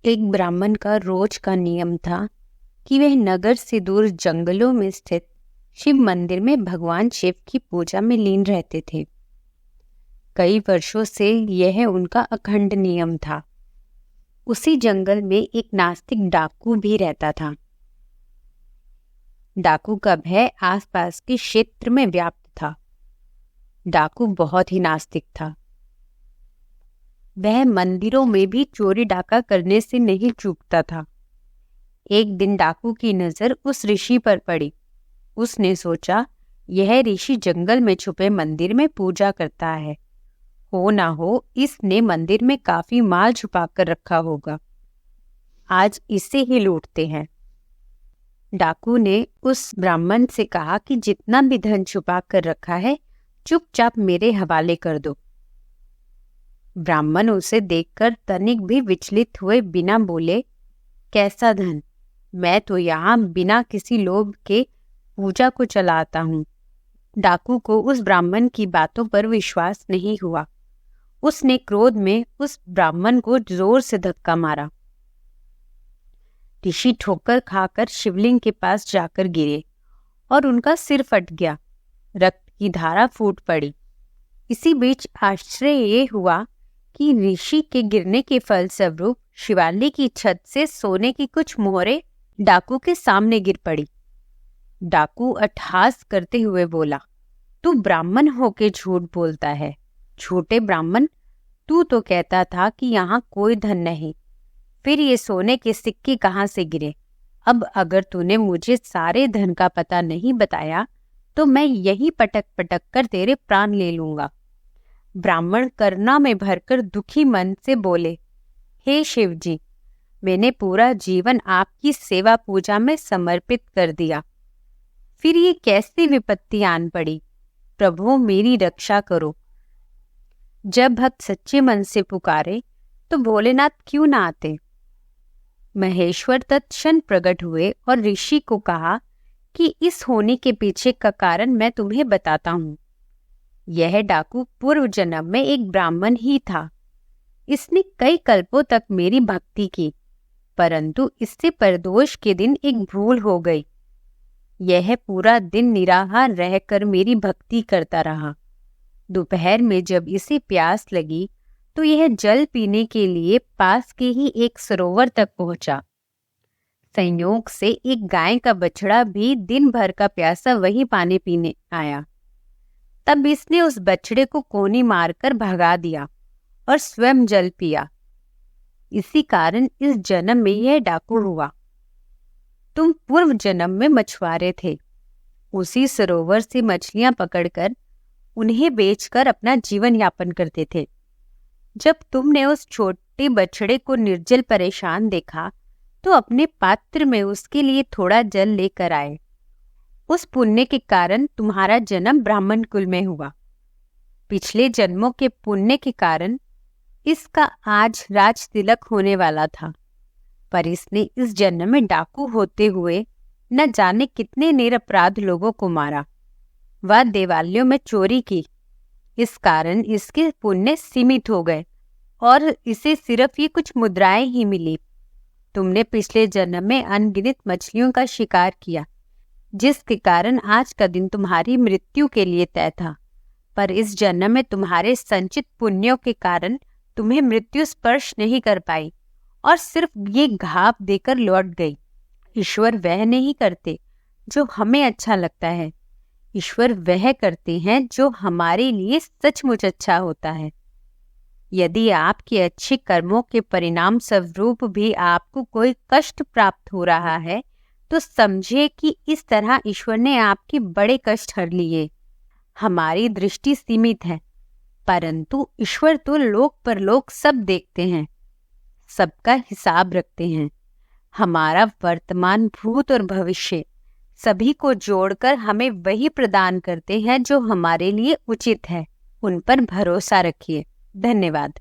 एक ब्राह्मण का रोज का नियम था कि वह नगर से दूर जंगलों में स्थित शिव मंदिर में भगवान शिव की पूजा में लीन रहते थे। कई वर्षों से यह उनका अखंड नियम था। उसी जंगल में एक नास्तिक डाकू भी रहता था। डाकू का भय आसपास के क्षेत्र में व्याप्त था। डाकू बहुत ही नास्तिक था। वह मंदिरों में भी चोरी डाका करने से नहीं चूकता था। एक दिन डाकू की नजर उस ऋषि पर पड़ी। उसने सोचा, यह ऋषि जंगल में छुपे मंदिर में पूजा करता है। हो ना हो इसने मंदिर में काफी माल छुपा कर रखा होगा। आज इसे ही लूटते हैं। डाकू ने उस ब्राह्मण से कहा कि जितना भी धन छुपा कर रखा है चुपचाप मेरे हवाले कर दो। ब्राह्मण उसे देखकर तनिक भी विचलित हुए बिना बोले, कैसा धन? मैं तो यहाँ बिना किसी लोभ के पूजा को चलाता हूँ। डाकू को उस ब्राह्मण की बातों पर विश्वास नहीं हुआ। उसने क्रोध में उस ब्राह्मण को जोर से धक्का मारा। ऋषि ठोकर खाकर शिवलिंग के पास जाकर गिरे और उनका सिर फट गया। रक्त की धारा फूट पड़ी। इसी बीच आश्चर्य ये हुआ कि ऋषि के गिरने के फलस्वरूप शिवालय की छत से सोने की कुछ मोहरें डाकू के सामने गिर पड़ी। डाकू अट्टहास करते हुए बोला, तू ब्राह्मण होके झूठ बोलता है। झूठे ब्राह्मण, तू तो कहता था कि यहाँ कोई धन नहीं, फिर ये सोने के सिक्के कहाँ से गिरे? अब अगर तूने मुझे सारे धन का पता नहीं बताया तो मैं यही पटक पटक कर तेरे प्राण ले लूंगा। ब्राह्मण करुणा में भरकर दुखी मन से बोले, हे शिव जी, मैंने पूरा जीवन आपकी सेवा पूजा में समर्पित कर दिया, फिर ये कैसी विपत्ति आन पड़ी? प्रभु मेरी रक्षा करो। जब भक्त सच्चे मन से पुकारे तो भोलेनाथ क्यों ना आते? महेश्वर तत्क्षण प्रकट हुए और ऋषि को कहा कि इस होने के पीछे का कारण मैं तुम्हें बताता हूँ। यह डाकू पूर्व जन्म में एक ब्राह्मण ही था। इसने कई कल्पों तक मेरी भक्ति की, परंतु इससे परदोष के दिन एक भूल हो गई। यह पूरा दिन निराहार रहकर मेरी भक्ति करता रहा। दोपहर में जब इसे प्यास लगी तो यह जल पीने के लिए पास के ही एक सरोवर तक पहुंचा। संयोग से एक गाय का बछड़ा भी दिन भर का प्यासा वही पानी पीने आया। तब इसने उस बछड़े को कोनी मारकर भगा दिया और स्वयं जल पिया। इसी कारण इस जन्म में यह डाकू हुआ। तुम पूर्व जन्म में मछुआरे थे। उसी सरोवर से मछलियां पकड़कर उन्हें बेचकर अपना जीवन यापन करते थे। जब तुमने उस छोटे बछड़े को निर्जल परेशान देखा तो अपने पात्र में उसके लिए थोड़ा जल लेकर आए। उस पुण्य के कारण तुम्हारा जन्म ब्राह्मण कुल में हुआ। पिछले जन्मों के पुण्य के कारण इसका आज राज तिलक होने वाला था, पर इसने इस जन्म में डाकू होते हुए न जाने कितने निरपराध लोगों को मारा व देवालयों में चोरी की। इस कारण इसके पुण्य सीमित हो गए और इसे सिर्फ ये कुछ मुद्राएं ही मिली। तुमने पिछले जन्म में अनगिनत मछलियों का शिकार किया, जिसके कारण आज का दिन तुम्हारी मृत्यु के लिए तय था, पर इस जन्म में तुम्हारे संचित पुण्यों के कारण तुम्हें मृत्यु स्पर्श नहीं कर पाई और सिर्फ ये घाव देकर लौट गई। ईश्वर वह नहीं करते जो हमें अच्छा लगता है, ईश्वर वह करते हैं जो हमारे लिए सचमुच अच्छा होता है। यदि आपके अच्छे कर्मों के परिणाम स्वरूप भी आपको कोई कष्ट प्राप्त हो रहा है तो समझिए कि इस तरह ईश्वर ने आपके बड़े कष्ट हर लिए। हमारी दृष्टि सीमित है, परंतु ईश्वर तो लोक परलोक सब देखते हैं, सबका हिसाब रखते हैं। हमारा वर्तमान, भूत और भविष्य सभी को जोड़कर हमें वही प्रदान करते हैं जो हमारे लिए उचित है। उन पर भरोसा रखिए। धन्यवाद।